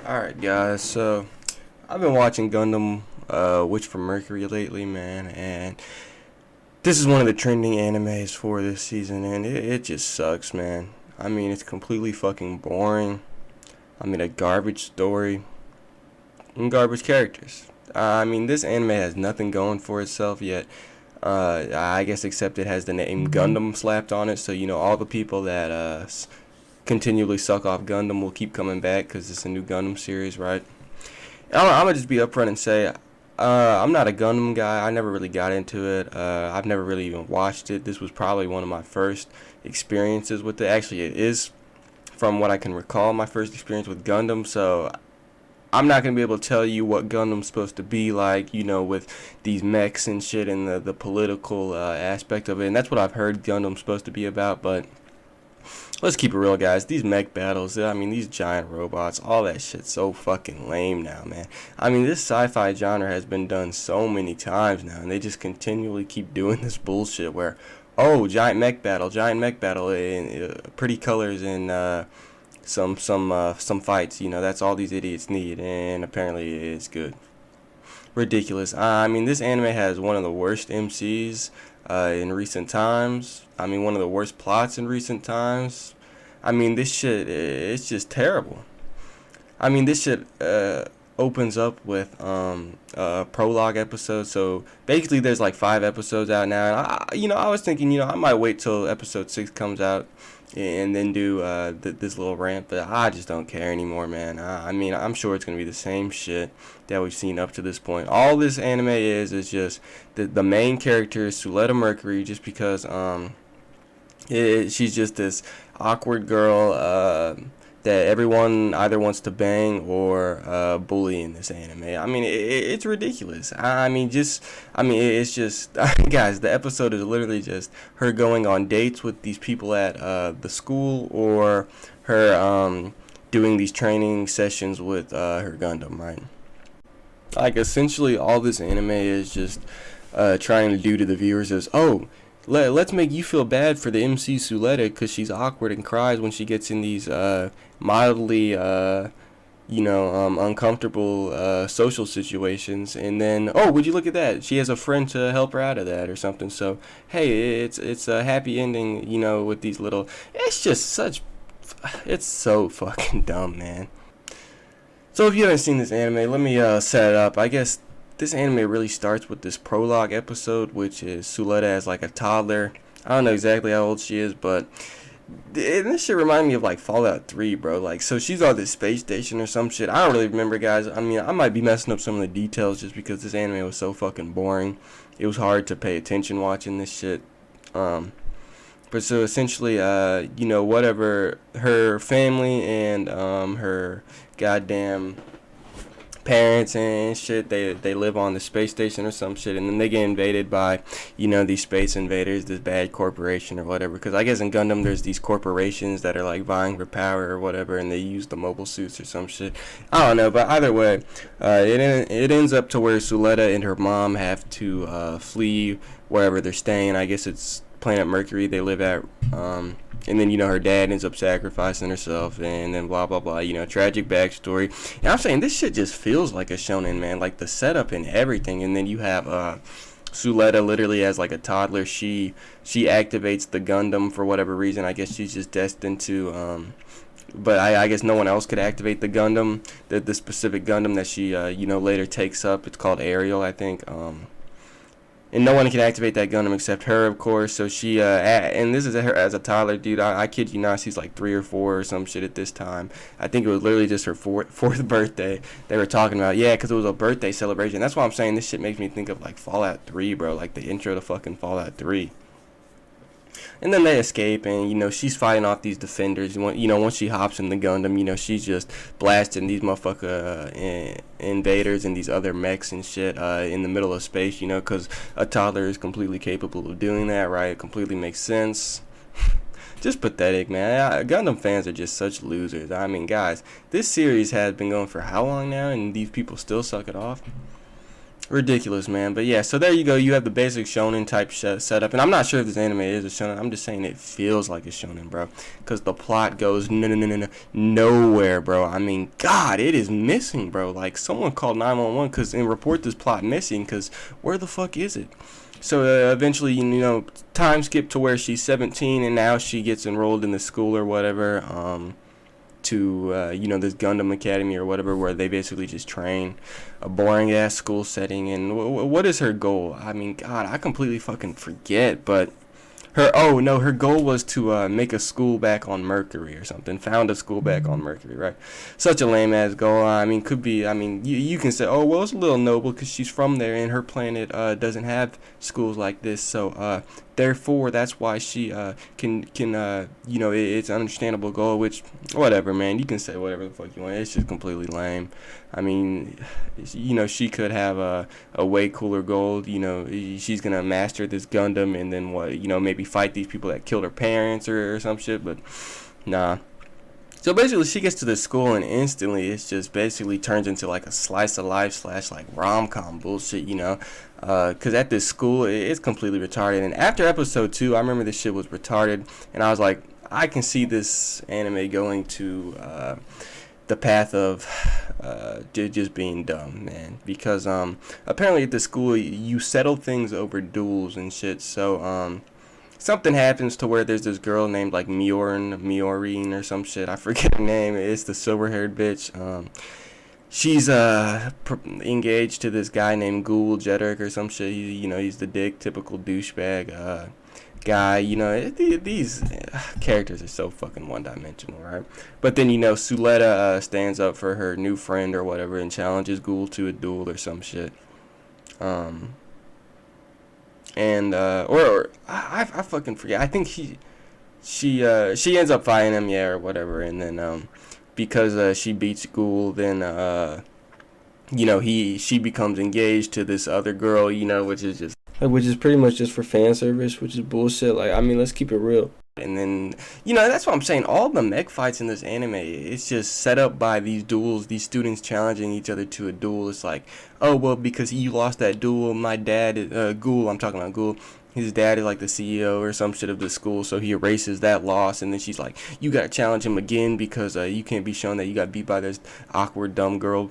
Alright, guys, so I've been watching Gundam Witch from Mercury lately, man, and this is one of the trending animes for this season, and it just sucks, man. I mean, it's completely fucking boring. I mean, a garbage story and garbage characters. I mean, this anime has nothing going for itself yet. I guess except it has the name Gundam slapped on it, so all the people that continually suck off Gundam will keep coming back because it's a new Gundam series, right? I'm gonna just be upfront and say, I'm not a Gundam guy. I never really got into it. I've never really even watched it. This was probably one of my first experiences with it. Actually, it is, from what I can recall, my first experience with Gundam. So I'm not gonna be able to tell you what Gundam's supposed to be like, with these mechs and shit and the political aspect of it. And that's what I've heard Gundam's supposed to be about, but let's keep it real, guys. These mech battles, I mean, these giant robots, all that shit's so fucking lame now, man. I mean, this sci-fi genre has been done so many times now, and they just continually keep doing this bullshit where, oh, giant mech battle, in pretty colors and some fights. That's all these idiots need, and apparently it's good. Ridiculous. I mean, this anime has one of the worst MCs in recent times. I mean, one of the worst plots in recent times. I mean, this shit, it's just terrible. I mean, this shit opens up with a prologue episode. So basically, there's like 5 episodes out now. And I was thinking, I might wait till episode 6 comes out and then do this little rant, but I just don't care anymore, man. I mean, I'm sure it's gonna be the same shit that we've seen up to this point. All this anime is just the main character is Suletta Mercury, just because she's just this awkward girl that everyone either wants to bang or bully in this anime. I mean, it's ridiculous. It's just, guys, the episode is literally just her going on dates with these people at the school, or her doing these training sessions with her Gundam, right? Like, essentially, all this anime is just trying to do to the viewers is, oh, let's make you feel bad for the MC Suletta because she's awkward and cries when she gets in these mildly, uncomfortable social situations. And then, oh, would you look at that? She has a friend to help her out of that or something. So, hey, it's a happy ending, with these little... It's just such... It's so fucking dumb, man. So if you haven't seen this anime, let me set it up. I guess this anime really starts with this prologue episode, which is Suletta as like a toddler. I don't know exactly how old she is, but this shit reminded me of like Fallout 3, bro. Like, so she's on this space station or some shit. I don't really remember, guys. I mean, I might be messing up some of the details just because this anime was so fucking boring. It was hard to pay attention watching this shit. But so essentially, whatever, her family and her goddamn parents and shit, they live on the space station or some shit, and then they get invaded by these space invaders, this bad corporation or whatever, because I guess in Gundam there's these corporations that are like vying for power or whatever, and they use the mobile suits or some shit. I don't know, but either way, it ends up to where Suletta and her mom have to flee wherever they're staying. I guess it's planet Mercury they live at, and then her dad ends up sacrificing herself, and then blah blah blah, tragic backstory. And I'm saying this shit just feels like a shonen, man, like the setup and everything. And then you have Suletta literally as like a toddler, she activates the Gundam for whatever reason. I guess she's just destined to but I guess no one else could activate the Gundam, the specific Gundam that she later takes up. It's called Ariel, I think. And no one can activate that Gundam except her, of course. So she, and this is her as a toddler, dude. I kid you not, she's like 3 or 4 or some shit at this time. I think it was literally just her fourth birthday they were talking about. Yeah, because it was a birthday celebration. That's why I'm saying this shit makes me think of like Fallout 3, bro. Like the intro to fucking Fallout 3. And then they escape, and she's fighting off these defenders. Once she hops in the Gundam, she's just blasting these motherfucker invaders and these other mechs and shit in the middle of space. Because a toddler is completely capable of doing that, right? It completely makes sense. Just pathetic, man. Gundam fans are just such losers. I mean, guys, this series has been going for how long now, and these people still suck it off? Ridiculous, man. But yeah, so there you go. You have the basic shonen type setup, and I'm not sure if this anime is a shonen. I'm just saying it feels like a shonen, bro, because the plot goes nowhere, bro. I mean, God, it is missing, bro. Like someone called 911 because and report this plot missing, because where the fuck is it? So eventually, time skip to where she's 17, and now she gets enrolled in the school or whatever. To this Gundam Academy or whatever, where they basically just train, a boring ass school setting. And what is her goal? I mean, God, I completely fucking forget. But her goal was to make a school back on Mercury or something, found a school back on Mercury, right? Such a lame ass goal. I mean, could be. I mean, you can say, oh well, it's a little noble because she's from there and her planet doesn't have schools like this, so therefore that's why she can it's an understandable goal. Which, whatever, man, you can say whatever the fuck you want. It's just completely lame. I mean, she could have a way cooler goal. She's gonna master this Gundam and then maybe fight these people that killed her parents or some shit. But nah. So basically, she gets to the school and instantly it's just basically turns into like a slice of life / like rom-com bullshit, because at this school it's completely retarded. And after episode 2, I remember this shit was retarded, and I was like, I can see this anime going to the path of just being dumb, man. Because apparently at the school you settle things over duels and shit. So something happens to where there's this girl named like Miorine or some shit. I forget her name. It's the silver-haired bitch. She's engaged to this guy named Ghoul Jedrick or some shit. He's the dick, typical douchebag guy. These characters are so fucking one-dimensional, right? But then Suletta stands up for her new friend or whatever and challenges Ghoul to a duel or some shit. And or I fucking forget. I think she ends up fighting him, yeah, or whatever. And then because she beats Ghoul, then she becomes engaged to this other girl, which is pretty much just for fan service, which is bullshit. Like, I mean, let's keep it real. And then, that's what I'm saying. All the mech fights in this anime, it's just set up by these duels, these students challenging each other to a duel. It's like, oh, well, because you lost that duel, my dad, Ghoul, I'm talking about Ghoul, his dad is like the CEO or some shit of the school, so he erases that loss. And then she's like, you gotta challenge him again because you can't be shown that you got beat by this awkward, dumb girl,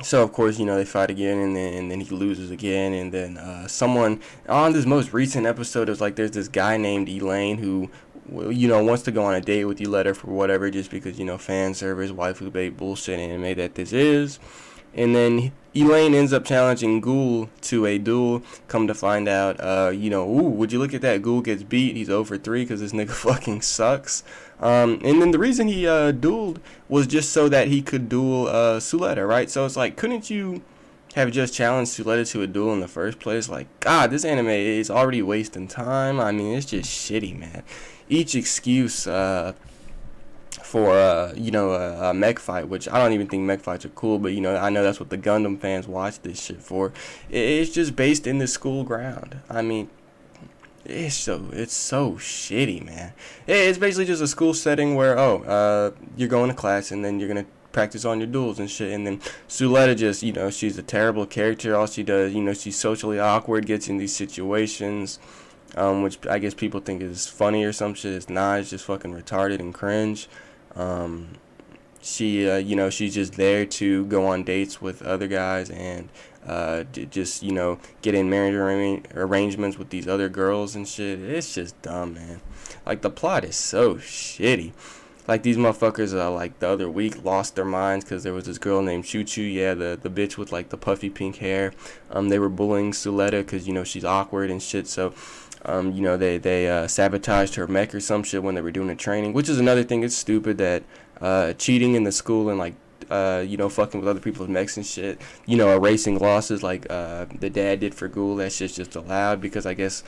So of course, they fight again, and then he loses again, and then someone on this most recent episode is like, there's this guy named Elaine who, wants to go on a date with Uletta for whatever, just because fan service, waifu bait bullshit anime that this is, and then Elaine ends up challenging Ghoul to a duel. Come to find out, would you look at that? Ghoul gets beat. He's 0-for-3 because this nigga fucking sucks. And then the reason he dueled was just so that he could duel Suletta, right? So it's like, couldn't you have just challenged Suletta to a duel in the first place? Like, God, this anime is already wasting time. I mean, it's just shitty, man. Each excuse for a mech fight, which I don't even think mech fights are cool, but I know that's what the Gundam fans watch this shit for. It's just based in the school ground. I mean, it's so shitty, man. It's basically just a school setting where you're going to class and then you're gonna practice on your duels and shit. And then Suletta just she's a terrible character. All she does, she's socially awkward, gets in these situations, which I guess people think is funny or some shit. It's not. It's just fucking retarded and cringe. She's just there to go on dates with other guys and just get in marriage arrangements with these other girls and shit. It's just dumb, man. Like, the plot is so shitty. Like, these motherfuckers like the other week lost their minds because there was this girl named Choo Choo, yeah, the bitch with like the puffy pink hair. They were bullying Suletta because she's awkward and shit. So they sabotaged her mech or some shit when they were doing the training, which is another thing. It's stupid that cheating in the school and like fucking with other people's mechs and shit, erasing losses like the dad did for Ghoul. That shit's just allowed because I guess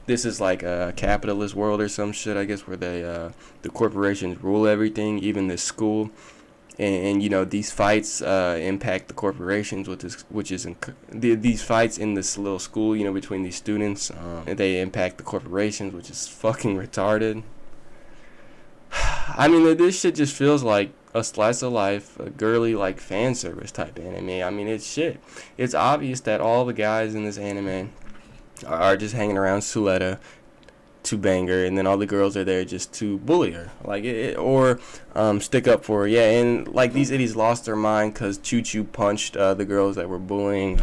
this is like a capitalist world or some shit, I guess, where the corporations rule everything, even this school. And these fights impact the corporations, these fights in this little school, between these students, they impact the corporations, which is fucking retarded. I mean, this shit just feels like a slice of life, a girly like fan service type anime. I mean, it's shit. It's obvious that all the guys in this anime are just hanging around Suletta to bang her, and then all the girls are there just to bully her, like or stick up for her. Yeah, and like these idiots lost their mind because Choo Choo punched the girls that were bullying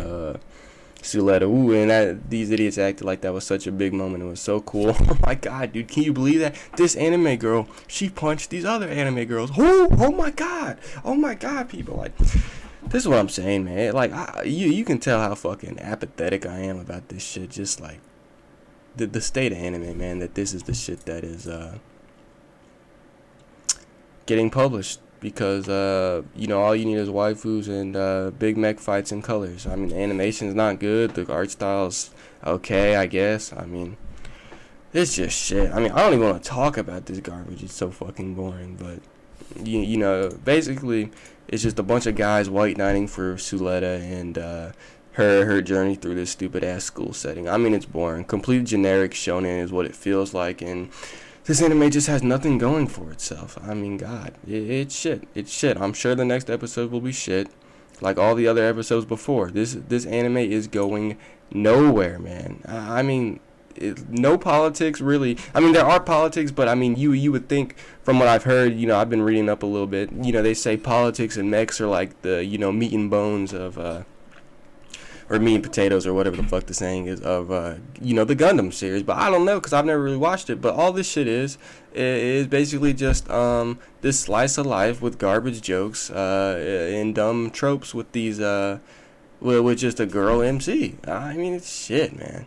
Suletta. Ooh, and these idiots acted like that was such a big moment. It was so cool. Oh my god, dude, can you believe that? This anime girl, she punched these other anime girls. Oh my god, people, like, this is what I'm saying, man. Like, you can tell how fucking apathetic I am about this shit. Just like the state of anime, man. That this is the shit that is getting published because all you need is waifus and big mech fights and colors. I mean, the animation's not good. The art style's okay, I guess. I mean, it's just shit. I mean, I don't even want to talk about this garbage. It's so fucking boring. But basically, it's just a bunch of guys white knighting for Suletta and her journey through this stupid ass school setting. I mean, it's boring. Complete generic shonen is what it feels like, and this anime just has nothing going for itself. I mean, God, it's shit. It's shit. I'm sure the next episode will be shit, like all the other episodes before. This anime is going nowhere, man. I mean, no politics really. I mean, there are politics, but I mean, you would think from what I've heard. I've been reading up a little bit. They say politics and mechs are like the meat and bones of or meat and potatoes, or whatever the fuck the saying is, of the Gundam series. But I don't know, because I've never really watched it. But all this shit is basically just this slice of life with garbage jokes and dumb tropes with these with just a girl MC. I mean, it's shit, man.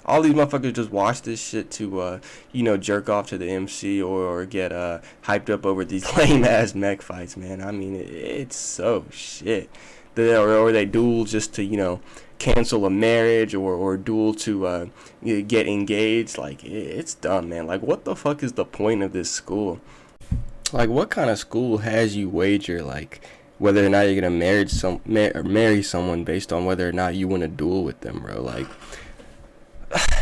All these motherfuckers just watch this shit to jerk off to the MC or get hyped up over these lame ass mech fights, man. I mean, it's so shit. Or they duel just to cancel a marriage, or duel to get engaged. Like, it's dumb, man. Like, what the fuck is the point of this school? Like, what kind of school has you wager like whether or not you're gonna marry someone based on whether or not you want to duel with them, bro? Like,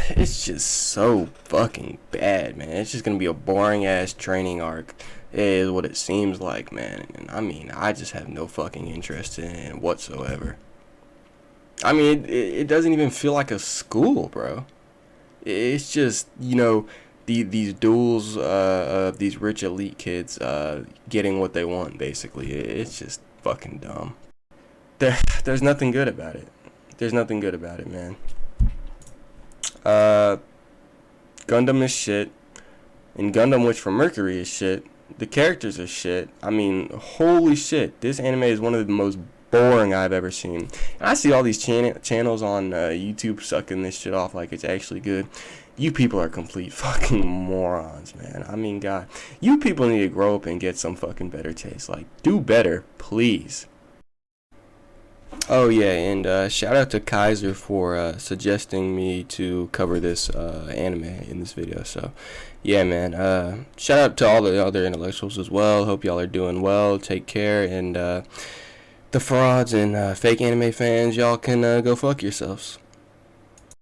it's just so fucking bad, man. It's just gonna be a boring ass training arc, is what it seems like, man. And I mean, I just have no fucking interest in it whatsoever. I mean, it doesn't even feel like a school, bro. It's just these duels of these rich elite kids getting what they want, basically. It's just fucking dumb. There's nothing good about it. There's nothing good about it, man. Gundam is shit, and Gundam Witch from Mercury is shit. The characters are shit. I mean, holy shit, this anime is one of the most boring I've ever seen. And I see all these channels on YouTube sucking this shit off like it's actually good. You people are complete fucking morons, man. I mean, God, you people need to grow up and get some fucking better taste. Like, do better, please. Oh yeah, and shout out to Kaiser for suggesting me to cover this anime in this video. So yeah, man, shout out to all the other intellectuals as well. Hope y'all are doing well. Take care, and the frauds and fake anime fans, y'all can go fuck yourselves.